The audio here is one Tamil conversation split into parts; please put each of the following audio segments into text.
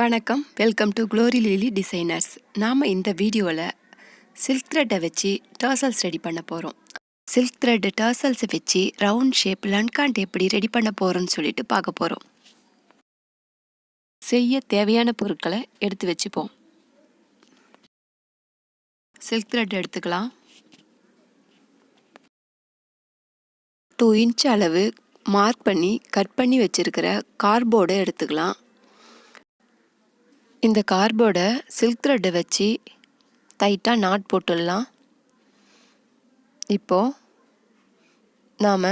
வணக்கம், welcome to glory Lily designers. நாம் இந்த வீடியோவில் சில்க் த்ரெட்டை வச்சு டர்சல்ஸ் ரெடி பண்ண போகிறோம். சில்க் த்ரெட் டர்சல்ஸை வச்சு ரவுண்ட் ஷேப் லன்காண்ட் எப்படி ரெடி பண்ண போகிறோன்னு சொல்லிட்டு பார்க்க போகிறோம். செய்ய தேவையான பொருட்களை எடுத்து வச்சுப்போம். சில்க் த்ரெட் எடுத்துக்கலாம். 2 இன்ச் அளவு மார்க் பண்ணி கட் பண்ணி வச்சுருக்கிற கார்ட்போர்டை எடுத்துக்கலாம். இந்த கார்ட்போர்டை சில்க் த்ரெட்டை வச்சு டைட்டாக நாட் போட்டுடலாம். இப்போது நாம்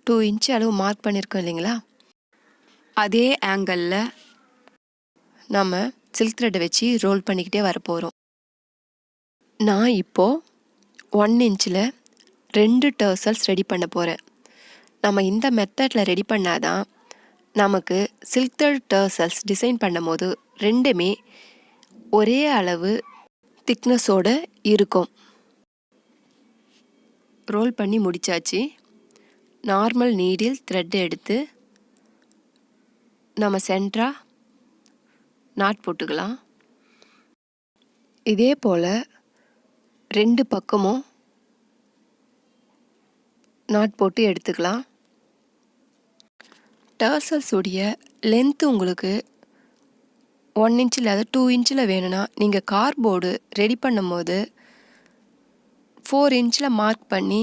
2 இன்ச் அளவு மார்க் பண்ணியிருக்கோம் இல்லைங்களா, அதே ஆங்கிளில் நாம் சில்க் த்ரெட்டை வச்சு ரோல் பண்ணிக்கிட்டே வரப்போகிறோம். நான் இப்போது 1 இன்ச்சில் 2 டர்சல்ஸ் ரெடி பண்ண போகிறேன். நம்ம இந்த மெத்தடில் ரெடி பண்ணாதான் நமக்கு சில்க் த்ரெட் டர்சல்ஸ் டிசைன் பண்ணும்போது ரெண்டுமே ஒரே அளவு திக்னஸோடு இருக்கும். ரோல் பண்ணி முடித்தாச்சு. நார்மல் நீடில் த்ரெட் எடுத்து நம்ம சென்டராக நாட் போட்டுக்கலாம். இதே போல் 2 பக்கமும் நாட் போட்டு எடுத்துக்கலாம். டர்சல்ஸ் உடைய லென்த்து உங்களுக்கு 1 இன்ச் இல்லாத 2 இன்ச்சில் வேணும்னா நீங்கள் கார்ட்போர்டு ரெடி பண்ணும்போது 4 இன்ச்சில் மார்க் பண்ணி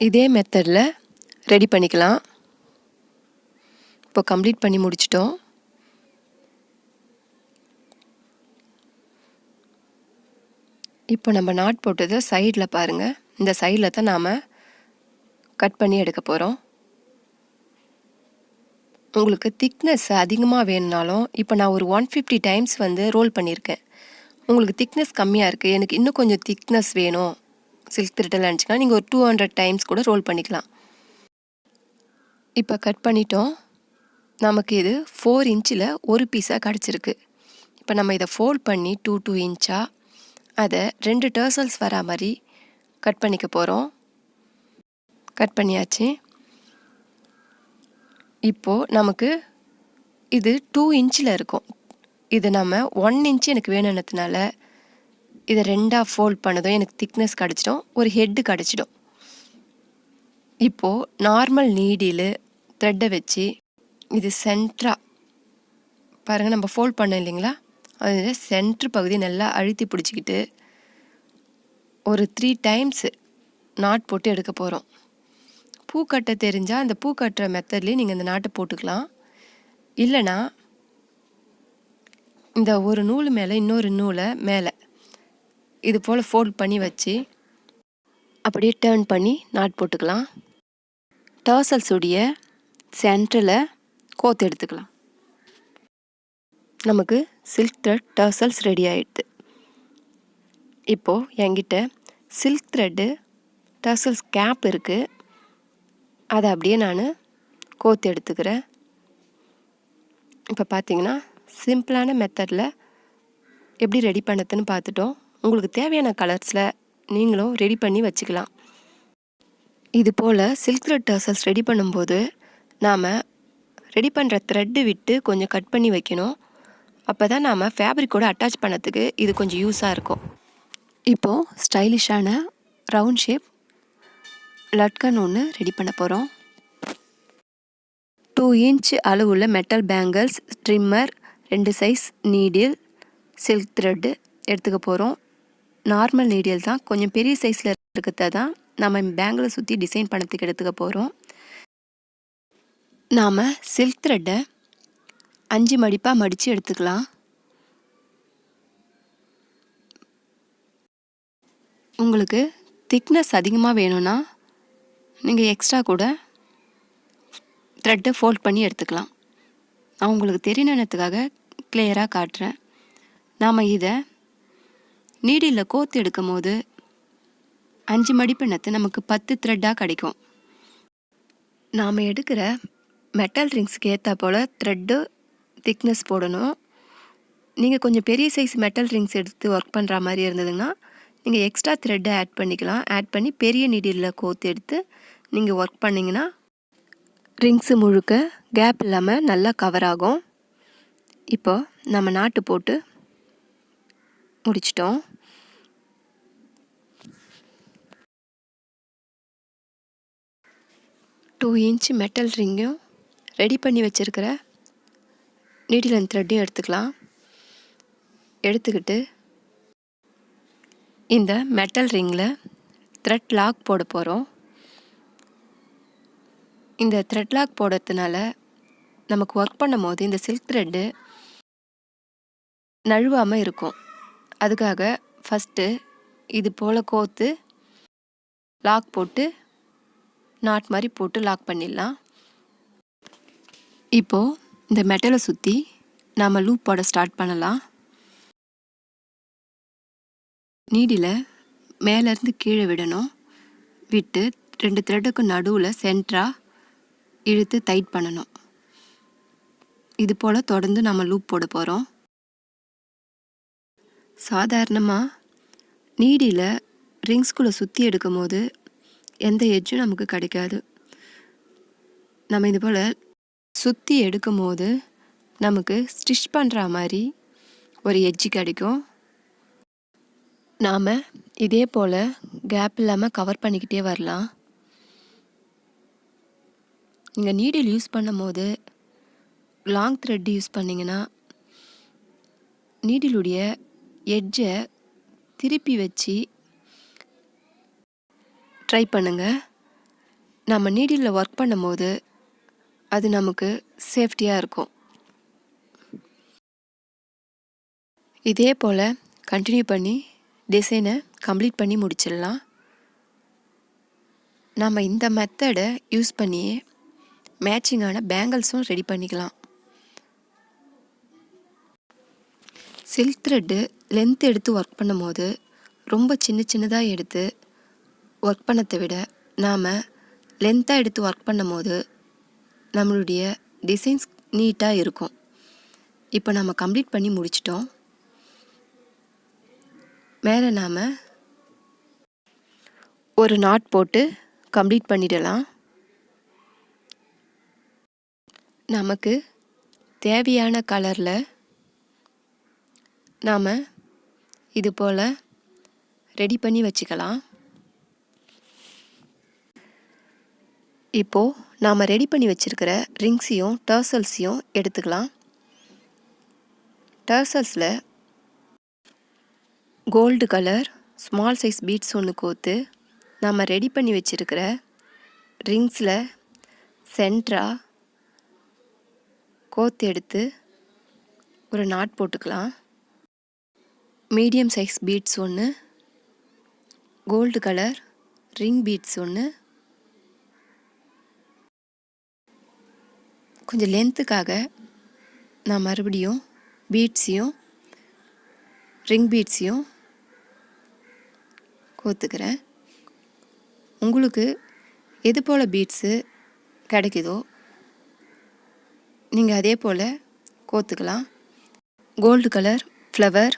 இதே மெத்தடில் ரெடி பண்ணிக்கலாம். இப்போ கம்ப்ளீட் பண்ணி முடிச்சிட்டோம். இப்போ நம்ம நாட் போட்டதை சைடில் பாருங்கள். இந்த சைடில் தான் நாம் கட் பண்ணி எடுக்க போகிறோம். உங்களுக்கு திக்னஸ் அதிகமாக வேணுனாலும் இப்போ நான் ஒரு 150 டைம்ஸ் ரோல் பண்ணியிருக்கேன். உங்களுக்கு திக்னஸ் கம்மியாக இருக்குது, எனக்கு இன்னும் கொஞ்சம் திக்னஸ் வேணும் சில்க் த்ரெட்டில் நினச்சிங்கன்னா நீங்கள் ஒரு 200 டைம்ஸ் கூட ரோல் பண்ணிக்கலாம். இப்போ கட் பண்ணிட்டோம். நமக்கு இது 4 இன்ச்சில் ஒரு பீஸாக கிடச்சிருக்கு. இப்போ நம்ம இதை ஃபோல்ட் பண்ணி 2 இன்ச்சாக அதை 2 டர்சல்ஸ் வரா மாதிரி கட் பண்ணிக்க போகிறோம். கட் பண்ணியாச்சு. இப்போது நமக்கு இது 2 இன்ச்சில் இருக்கும். இது நம்ம 1 இன்ச் எனக்கு வேணும்னதுனால இதை 2ஆக ஃபோல்ட் பண்ணதும் எனக்கு திக்னஸ் கிடச்சிடும், ஒரு ஹெட்டு கிடச்சிடும். இப்போது நார்மல் நீடில் த்ரெட்டை வச்சு இது சென்டராக பாருங்கள், நம்ம ஃபோல்ட் பண்ணோம் இல்லைங்களா, அதில் சென்ட்ரு பகுதி நல்லா அழுத்தி பிடிச்சிக்கிட்டு ஒரு 3 டைம்ஸ் நாட் போட்டு எடுக்க போகிறோம். பூ கட்ட தெரிஞ்சால் அந்த பூ கட்டுற மெத்தட்லேயே நீங்கள் இந்த நாட்டை போட்டுக்கலாம். இல்லைனா இந்த ஒரு நூல் மேலே இன்னொரு நூலை மேலே இது போல் ஃபோல்ட் பண்ணி வச்சு அப்படியே டேர்ன் பண்ணி நாட் போட்டுக்கலாம். டர்சல்ஸுடைய சென்டரில் கோத்து எடுத்துக்கலாம். நமக்கு சில்க் த்ரெட் டர்சல்ஸ் ரெடி ஆகிடுது. இப்போது என்கிட்ட சில்க் த்ரெட்டு டர்சல்ஸ் கேப் இருக்குது, அதை அப்படியே நான் கோத்து எடுத்துக்கிறேன். இப்போ பார்த்தீங்கன்னா சிம்பிளான மெத்தடில் எப்படி ரெடி பண்ணதுன்னு பார்த்துட்டோம். உங்களுக்கு தேவையான கலர்ஸில் நீங்களும் ரெடி பண்ணி வச்சுக்கலாம். இது போல் சில்க் த்ரெட் டர்சல்ஸ் ரெடி பண்ணும்போது நாம் ரெடி பண்ணுற த்ரெட்டு விட்டு கொஞ்சம் கட் பண்ணி வைக்கணும். அப்போ தான் நாம் ஃபேப்ரிக்கோடு அட்டாச் பண்ணதுக்கு இது கொஞ்சம் யூஸாக இருக்கும். இப்போது ஸ்டைலிஷான ரவுண்ட் ஷேப் லட்கன் ஒன்று ரெடி பண்ண போகிறோம். 2 இன்ச் அளவுள்ள metal bangles, trimmer, 2 size needle, silk thread எடுத்துக்க போகிறோம். நார்மல் நீடில் தான், கொஞ்சம் பெரிய சைஸில் இருக்கிறத தான் நம்ம பேங்கிளை சுற்றி டிசைன் பண்ணத்துக்கு எடுத்துக்க போகிறோம். நாம் சில்க் த்ரெட்டை 5 மடிப்பாக மடித்து எடுத்துக்கலாம். உங்களுக்கு திக்னஸ் அதிகமாக வேணும்னா நீங்கள் எக்ஸ்ட்ரா கூட த்ரெட்டை ஃபோல்ட் பண்ணி எடுத்துக்கலாம். நான் உங்களுக்கு தெரியணுன்றதுக்காக கிளியராக காட்டுறேன். நாம் இதை நீடில் கோத்து எடுக்கும் போது 5 மடிப்பினத்து நமக்கு 10 த்ரெட்டாக கிடைக்கும். நாம் எடுக்கிற மெட்டல் ரிங்ஸ்க்கு ஏற்ற போல் த்ரெட்டு திக்னஸ் போடணும். நீங்கள் கொஞ்சம் பெரிய சைஸ் மெட்டல் ரிங்ஸ் எடுத்து ஒர்க் பண்ணுற மாதிரி இருந்ததுன்னா நீங்கள் எக்ஸ்ட்ரா த்ரெட்டை ஆட் பண்ணிக்கலாம். ஆட் பண்ணி பெரிய நீடில் கோத்து எடுத்து நீங்கள் ஒர்க் பண்ணிங்கன்னா ரிங்ஸு முழுக்க கேப் இல்லாமல் நல்லா கவர் ஆகும். இப்போ நம்ம நாட்டு போட்டு முடிச்சிட்டோம். டூ இன்ச் மெட்டல் ரிங்கும் ரெடி பண்ணி வச்சுருக்கிற நீடில் அண்ட் த்ரெட்டையும் எடுத்துக்கலாம். எடுத்துக்கிட்டு இந்த மெட்டல் ரிங்கில் த்ரெட் லாக் போட போகிறோம். இந்த த்ரெட் லாக் போடுறதுனால நமக்கு ஒர்க் பண்ணும் போது இந்த சில்க் த்ரெட்டு நழுவாமல் இருக்கும். அதுக்காக ஃபஸ்ட்டு இது போல் கோர்த்து லாக் போட்டு நாட் மாதிரி போட்டு லாக் பண்ணிடலாம். இப்போது இந்த மெட்டலை சுற்றி நாம் லூப் போட ஸ்டார்ட் பண்ணலாம். நீடில் மேலேருந்து கீழே விடணும். விட்டு 2 த்ரெட்டுக்கு நடுவில் சென்டராக இழுத்து டைட் பண்ணணும். இது போல் தொடர்ந்து நம்ம லூப் போட போகிறோம். சாதாரணமாக நீடியில் ரிங்ஸ்குள்ளே சுற்றி எடுக்கும் போது எந்த எட்ஜும் நமக்கு கிடைக்காது. நம்ம இது போல் சுற்றி எடுக்கும் போது நமக்கு ஸ்டிச் பண்ணுற மாதிரி ஒரு எட்ஜு கிடைக்கும். நாம் இதே போல் கேப் இல்லாமல் கவர் பண்ணிக்கிட்டே வரலாம். நீங்கள் நீடில் யூஸ் பண்ணும் போது லாங் த்ரெட் யூஸ் பண்ணிங்கன்னா நீடிலுடைய எட்ஜை திருப்பி வச்சு ட்ரை பண்ணுங்கள். நம்ம நீடிலில் ஒர்க் பண்ணும்போது அது நமக்கு சேஃப்டியாக இருக்கும். இதே போல் கண்டினியூ பண்ணி டிசைனை கம்ப்ளீட் பண்ணி முடிச்சிடலாம். நம்ம இந்த மெத்தடை யூஸ் பண்ணியே மேட்சிங்கான பேங்கிள்ஸும் ரெடி பண்ணிக்கலாம். சில்க் த்ரெட்டு லென்த் எடுத்து ஒர்க் பண்ணும்போது ரொம்ப சின்னதாக எடுத்து ஒர்க் பண்ணதை விட நாம் லென்த்தாக எடுத்து ஒர்க் பண்ணும்போது நம்மளுடைய டிசைன்ஸ் நீட்டாக இருக்கும். இப்போ நம்ம கம்ப்ளீட் பண்ணி முடிச்சிட்டோம். மேலே நாம் ஒரு நாட் போட்டு கம்ப்ளீட் பண்ணிடலாம். நமக்கு தேவையான கலரில் நாம் இது போல் ரெடி பண்ணி வச்சுக்கலாம். இப்போது நாம் ரெடி பண்ணி வச்சுருக்கிற ரிங்ஸையும் டர்சல்ஸையும் எடுத்துக்கலாம். டர்சல்ஸில் gold colour small size beads ஒன்று கோர்த்து நாம் ரெடி பண்ணி வச்சுருக்கிற ரிங்ஸில் சென்டராக கோர்த்து எடுத்து ஒரு நாட் போட்டுக்கலாம். மீடியம் சைஸ் பீட்ஸ் ஒன்று, கோல்டு கலர் ரிங் பீட்ஸ் ஒன்று, கொஞ்சம் லென்த்துக்காக நான் மறுபடியும் பீட்ஸையும் ரிங் பீட்ஸையும் கோர்த்துக்கிறேன். உங்களுக்கு எது போல் பீட்ஸு கிடைக்குதோ நீங்கள் அதே போல் கோர்த்துக்கலாம். கோல்டு கலர் ஃப்ளவர்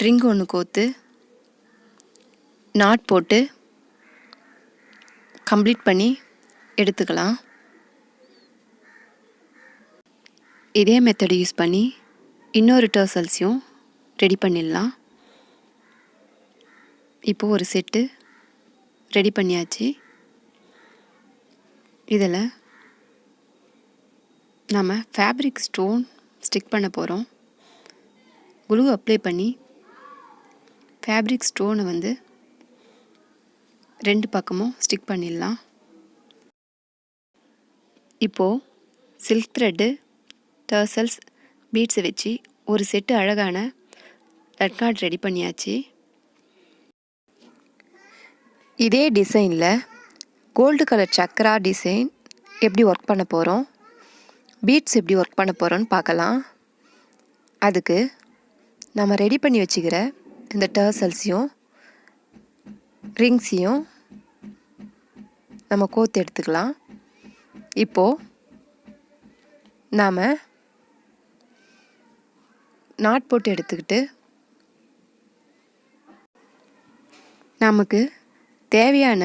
ரிங் ஒன்று கோர்த்து நாட் போட்டு கம்ப்ளீட் பண்ணி எடுத்துக்கலாம். இதே மெத்தடை யூஸ் பண்ணி இன்னொரு டர்சல்ஸையும் ரெடி பண்ணிடலாம். இப்போது ஒரு செட்டு ரெடி பண்ணியாச்சு. இதில் நம்ம ஃபேப்ரிக் ஸ்டோன் ஸ்டிக் பண்ண போகிறோம். குளூ அப்ளை பண்ணி ஃபேப்ரிக் ஸ்டோனை வந்து 2 பக்கமும் ஸ்டிக் பண்ணிடலாம். இப்போது சில்க் த்ரெட்டு டர்சல்ஸ் பீட்ஸை வச்சு ஒரு செட்டு அழகான லட்கான் ரெடி பண்ணியாச்சு. இதே டிசைனில் கோல்டு கலர் சக்கரா டிசைன் எப்படி ஒர்க் பண்ண போகிறோம், பீட்ஸ் எப்படி ஒர்க் பண்ண போகிறோன்னு பார்க்கலாம். அதுக்கு நம்ம ரெடி பண்ணி வச்சுக்கிற இந்த டர்சல்ஸையும் ரிங்ஸையும் நம்ம கோர்த்து எடுத்துக்கலாம். இப்போது நாம் நாட் போட்டு எடுத்துக்கிட்டு நமக்கு தேவையான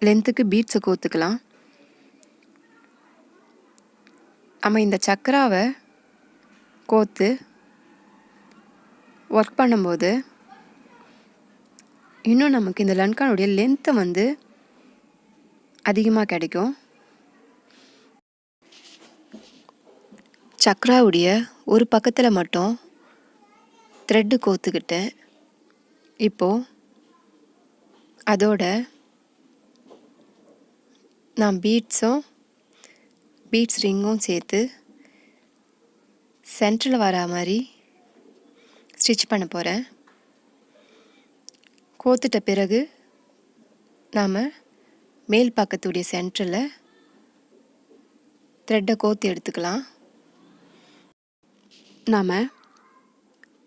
லென்த்துக்கு பீட்ஸை கோர்த்துக்கலாம். நம்ம இந்த சக்கராவை கோர்த்து ஒர்க் பண்ணும்போது இன்னும் நமக்கு இந்த லட்கானுடைய லென்த்தை வந்து அதிகமாக கிடைக்கும். சக்ராவுடைய ஒரு பக்கத்தில் மட்டும் த்ரெட்டு கோத்துக்கிட்டேன். இப்போது அதோட நான் பீட்ஸ் ரிங்கும் சேர்த்து சென்டரில் வர மாதிரி ஸ்டிச் பண்ண போகிறேன். கோத்துட்ட பிறகு நாம் மேல் பக்கத்துடைய சென்டரில் த்ரெட்டை கோத்து எடுத்துக்கலாம். நாம்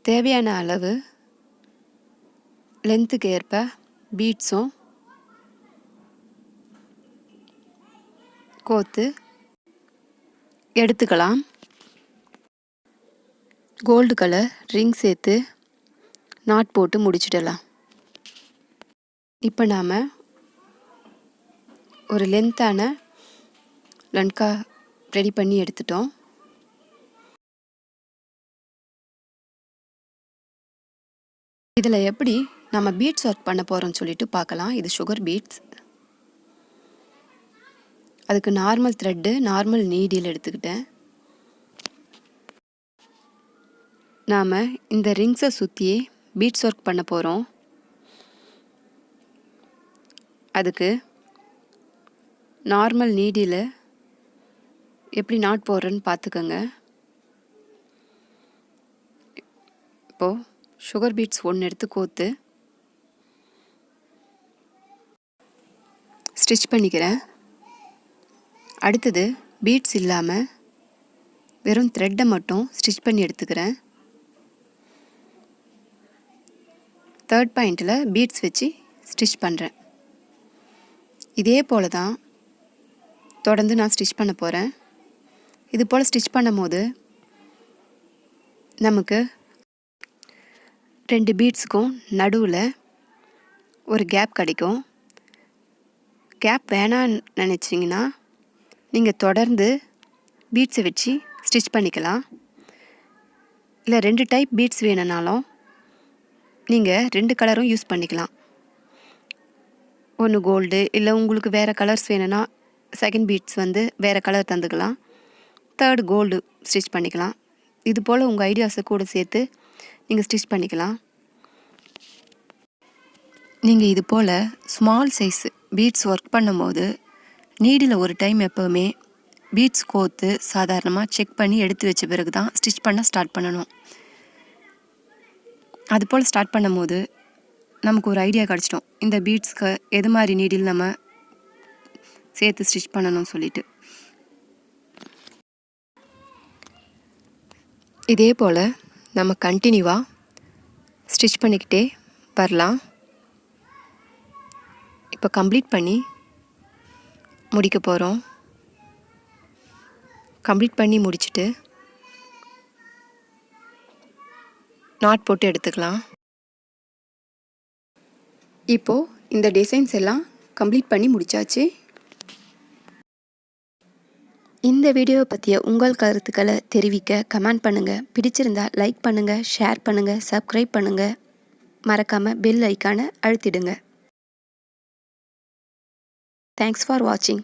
தேவையான அளவு லென்த்துக்கு ஏற்ப பீட்ஸும் கோத்து எடுத்துக்கலாம். கோல்டு கலர் ரிங் சேர்த்து நாட் போட்டு முடிச்சிடலாம். இப்போ நாம் ஒரு லென்த்தான லட்கா ரெடி பண்ணி எடுத்துட்டோம். இதில் எப்படி நம்ம பீட்ஸ் ஒர்க் பண்ண போகிறோம்னு சொல்லிட்டு பார்க்கலாம். இது சுகர் பீட்ஸ். அதுக்கு நார்மல் த்ரெட்டு, நார்மல் நீடில் எடுத்துக்கிட்டேன். நாம் இந்த ரிங்ஸை சுற்றியே பீட்ஸ் ஒர்க் பண்ண போகிறோம். அதுக்கு நார்மல் நீடில் எப்படி நாட் போடுறேன்னு பார்த்துக்கோங்க. இப்போது சுகர் பீட்ஸ் ஒன்று எடுத்து கோத்து ஸ்டிச் பண்ணிக்கிறேன். அடுத்தது பீட்ஸ் இல்லாமல் வெறும் த்ரெட்டை மட்டும் ஸ்டிச் பண்ணி எடுத்துக்கிறேன். தேர்ட் பாயிண்டில் பீட்ஸ் வச்சு ஸ்டிச் பண்ணுறேன். இதே போல் தான் தொடர்ந்து நான் ஸ்டிச் பண்ண போகிறேன். இது போல் ஸ்டிச் பண்ணும் போது நமக்கு 2 பீட்ஸுக்கும் நடுவில் ஒரு கேப் கிடைக்கும். கேப் வேணான்னு நினச்சிங்கன்னா நீங்கள் தொடர்ந்து பீட்ஸை வச்சு ஸ்டிச் பண்ணிக்கலாம். இல்லை 2 டைப் பீட்ஸ் வேணுனாலும் நீங்கள் 2 கலரும் யூஸ் பண்ணிக்கலாம். ஒன்று கோல்டு, இல்லை உங்களுக்கு வேறு கலர்ஸ் வேணும்னா செகண்ட் பீட்ஸ் வந்து வேறு கலர் தந்துக்கலாம். தேர்ட் கோல்டு ஸ்டிச் பண்ணிக்கலாம். இது போல் உங்கள் ஐடியாஸை கூட சேர்த்து நீங்கள் ஸ்டிச் பண்ணிக்கலாம். நீங்கள் இது போல் ஸ்மால் சைஸ் பீட்ஸ் ஒர்க் பண்ணும்போது நீடில் ஒரு டைம் எப்போவுமே பீட்ஸ் கோத்து சாதாரணமாக செக் பண்ணி எடுத்து வச்ச பிறகு தான் ஸ்டிச் பண்ண ஸ்டார்ட் பண்ணணும். அது போல் ஸ்டார்ட் பண்ணும்போது நமக்கு ஒரு ஐடியா கிடச்சிடும், இந்த பீட்ஸ்க்கு எது மாதிரி நீடில் நம்ம சேர்த்து ஸ்டிச் பண்ணணும்னு சொல்லிட்டு. இதே போல் நம்ம கண்டினியூவாக ஸ்டிச் பண்ணிக்கிட்டே வரலாம். இப்போ கம்ப்ளீட் பண்ணி முடிக்க போகிறோம். கம்ப்ளீட் பண்ணி முடிச்சுட்டு நாட் போட்டு எடுத்துக்கலாம். இப்போது இந்த டிசைன்ஸ் எல்லாம் கம்ப்ளீட் பண்ணி முடித்தாச்சு. இந்த வீடியோவை பற்றிய உங்கள் கருத்துக்களை தெரிவிக்க கமெண்ட் பண்ணுங்கள். பிடிச்சிருந்தா லைக் பண்ணுங்கள், ஷேர் பண்ணுங்கள், சப்ஸ்கிரைப் பண்ணுங்கள். மறக்காமல் பெல் ஐக்கானை அழுத்திடுங்க. தேங்க்ஸ் ஃபார் வாட்சிங்.